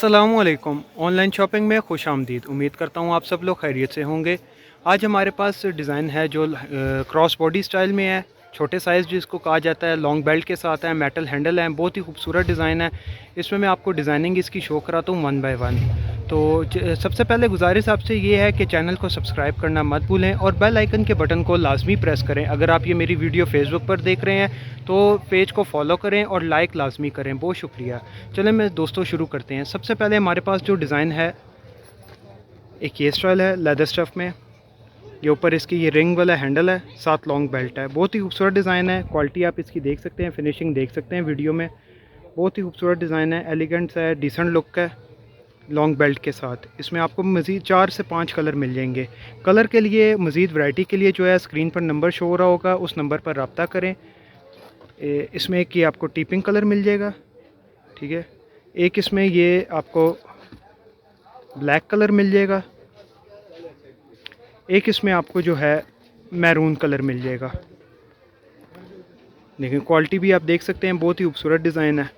अस्सलामुअलैकुम। Online shopping में खुश आमदीद। उम्मीद करता हूँ आप सब लोग खैरियत से होंगे। आज हमारे पास डिज़ाइन है जो क्रॉस बॉडी स्टाइल में है, छोटे साइज़ जिसको कहा जाता है, लॉन्ग बेल्ट के साथ है, मेटल हैंडल है, बहुत ही खूबसूरत डिज़ाइन है। इसमें मैं आपको डिज़ाइनिंग इसकी शो कराता हूँ वन बाय वन। तो सबसे पहले गुजारिश आपसे ये है कि चैनल को सब्सक्राइब करना मत भूलें और बेल आइकन के बटन को लाजमी प्रेस करें। अगर आप ये मेरी वीडियो फेसबुक पर देख रहे हैं तो पेज को फॉलो करें और लाइक लाजमी करें। बहुत शुक्रिया। चलें मैं दोस्तों शुरू करते हैं। सबसे पहले हमारे पास जो डिज़ाइन है, एक ये स्टाइल है लेदर स्टफ़ में। ये ऊपर इसकी ये रिंग वाला हैंडल है, साथ लॉन्ग बेल्ट है। बहुत ही खूबसूरत डिज़ाइन है। क्वालिटी आप इसकी देख सकते हैं, फिनिशिंग देख सकते हैं वीडियो में। बहुत ही खूबसूरत डिज़ाइन है, एलिगेंट है, डिसेंट लुक है लॉन्ग बेल्ट के साथ। इसमें आपको मज़ीद 4 से 5 कलर मिल जाएंगे। कलर के लिए मज़ीद वैरायटी के लिए जो है स्क्रीन पर नंबर शो हो रहा होगा, उस नंबर पर रब्ता करें। इसमें एक ये आपको टीपिंग कलर मिल जाएगा, ठीक है। एक इसमें ये आपको ब्लैक कलर मिल जाएगा। एक इसमें आपको जो है मैरून कलर मिल जाएगा। देखिए क्वालिटी भी आप देख सकते हैं, बहुत ही खूबसूरत डिज़ाइन है।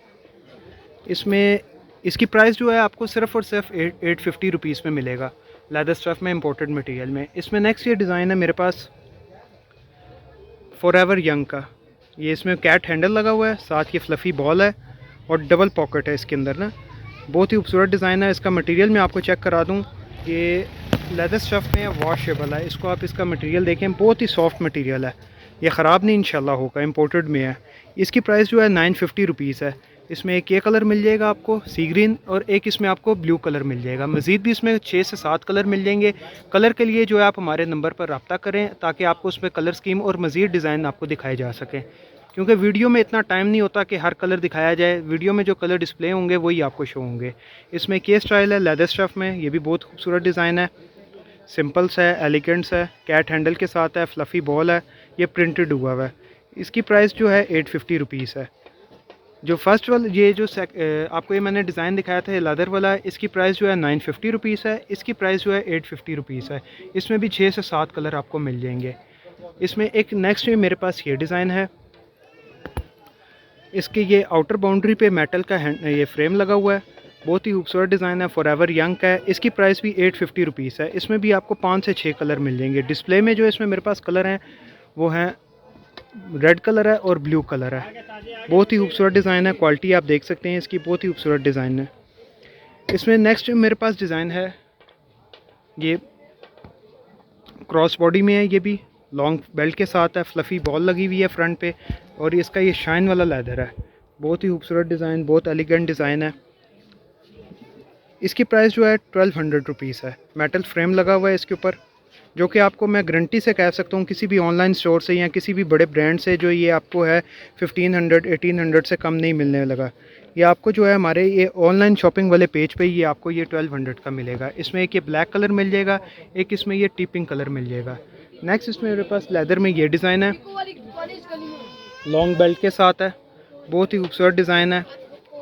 इसमें इसकी प्राइस जो है आपको सिर्फ़ और सिर्फ 850 रुपीज़ में मिलेगा, लेदर स्टफ़ में, इंपोर्टेड मटेरियल में। इसमें नेक्स्ट ये डिज़ाइन है मेरे पास फॉरएवर यंग का। ये इसमें कैट हैंडल लगा हुआ है, साथ ये फ्लफ़ी बॉल है और डबल पॉकेट है इसके अंदर ना। बहुत ही खूबसूरत डिज़ाइन है। इसका मटेरियल मैं आपको चेक करा दूँ। ये लेदर स्टफ़ में वॉशेबल है। इसको आप इसका मटेरियल देखें, बहुत ही सॉफ्ट मटेरियल है, ये ख़राब नहीं इंशाल्लाह होगा, इंपोर्टेड में है। इसकी प्राइस जो है 950 रुपीज़ है। इसमें एक ये कलर मिल जाएगा आपको सी ग्रीन और एक इसमें आपको ब्लू कलर मिल जाएगा। मज़ीद भी इसमें 6 से 7 कलर मिल जाएंगे। कलर के लिए जो है आप हमारे नंबर पर रब्ता करें ताकि आपको उसमें कलर स्कीम और मज़ीद डिज़ाइन आपको दिखाए जा सकें, क्योंकि वीडियो में इतना टाइम नहीं होता कि हर कलर दिखाया जाए। वीडियो में जो कलर डिस्प्ले होंगे वही आपको शो होंगे। इसमें के स्टाइल है लेदर स्टफ़ में, ये भी बहुत खूबसूरत डिज़ाइन है। सिंपल्स है, एलिगेंट्स है, कैट हैंडल के साथ है, फ्लफ़ी बॉल है, ये प्रिंटेड हुआ हुआ है। इसकी प्राइस जो है 850 रुपीज़ है। जो फर्स्ट वाला ये जो आपको ये मैंने डिज़ाइन दिखाया था लेदर वाला, इसकी प्राइस जो है 950 रुपीज़ है। इसकी प्राइस जो है 850 रुपीज़ है। इसमें भी 6 से 7 कलर आपको मिल जाएंगे। इसमें एक नेक्स्ट में मेरे पास ये डिज़ाइन है। इसके ये आउटर बाउंड्री पे मेटल का ये फ्रेम लगा हुआ है, बहुत ही खूबसूरत डिज़ाइन है, फॉरएवर यंग का है। इसकी प्राइस भी 850 रुपीज़ है। इसमें भी आपको 5 से 6 कलर मिल जाएंगे। डिस्प्ले में जो इसमें मेरे पास कलर हैं वो हैं रेड कलर है और ब्लू कलर है। बहुत ही खूबसूरत डिज़ाइन है, क्वालिटी आप देख सकते हैं इसकी, बहुत ही खूबसूरत डिज़ाइन है। इसमें नेक्स्ट मेरे पास डिज़ाइन है, ये क्रॉस बॉडी में है, ये भी लॉन्ग बेल्ट के साथ है, फ्लफ़ी बॉल लगी हुई है फ्रंट पे और इसका ये शाइन वाला लेदर है। बहुत ही खूबसूरत डिज़ाइन, बहुत एलिगेंट डिज़ाइन है। इसकी प्राइस जो है 1200 रुपीज़ है। मेटल फ्रेम लगा हुआ है इसके ऊपर, जो कि आपको मैं गारंटी से कह सकता हूँ किसी भी ऑनलाइन स्टोर से या किसी भी बड़े ब्रांड से जो ये आपको है 1500 1800 से कम नहीं मिलने लगा। ये आपको जो है हमारे ये ऑनलाइन शॉपिंग वाले पेज पे ये आपको ये 1200 का मिलेगा। इसमें एक ये ब्लैक कलर मिल जाएगा, एक इसमें ये टिपिंग कलर मिल जाएगा। नेक्स्ट इसमें मेरे पास लेदर में ये डिज़ाइन है, लॉन्ग बेल्ट के साथ है, बहुत ही खूबसूरत डिज़ाइन है।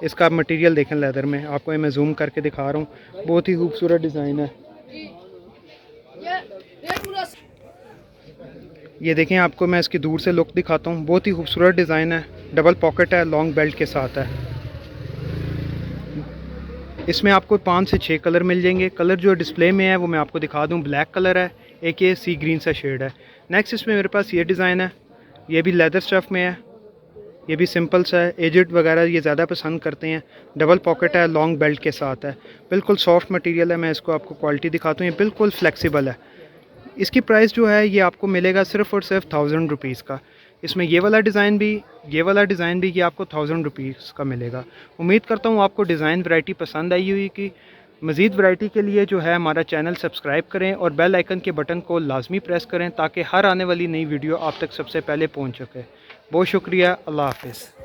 इसका मटेरियल देखें लेदर में, आपको मैं जूम करके दिखा रहा हूँ, बहुत ही खूबसूरत डिज़ाइन है। ये देखें, आपको मैं इसकी दूर से लुक दिखाता हूँ, बहुत ही खूबसूरत डिज़ाइन है, डबल पॉकेट है, लॉन्ग बेल्ट के साथ है। इसमें आपको 5 से 6 कलर मिल जाएंगे। कलर जो डिस्प्ले में है वो मैं आपको दिखा दूँ, ब्लैक कलर है, एक ये सी ग्रीन सा शेड है। नेक्स्ट इसमें मेरे पास ये डिज़ाइन है, ये भी लेदर स्टफ़ में है, ये भी सिंपल सा है, एजेड वगैरह ये ज़्यादा पसंद करते हैं। डबल पॉकेट है, लॉन्ग बेल्ट के साथ है, बिल्कुल सॉफ्ट मटेरियल है। मैं इसको आपको क्वालिटी दिखाता हूँ, ये बिल्कुल फ्लेक्सिबल है। इसकी प्राइस जो है ये आपको मिलेगा सिर्फ़ और सिर्फ 1000 रुपीज़ का। इसमें ये वाला डिज़ाइन भी ये आपको 1000 रुपीज़ का मिलेगा। उम्मीद करता हूँ आपको डिज़ाइन वैरायटी पसंद आई हुई कि मज़ीद वैरायटी के लिए जो है हमारा चैनल सब्सक्राइब करें और बेल आइकन के बटन को लाजमी प्रेस करें ताकि हर आने वाली नई वीडियो आप तक सबसे पहले पहुँच सके। बहुत शुक्रिया, अल्लाह हाफ़िज़।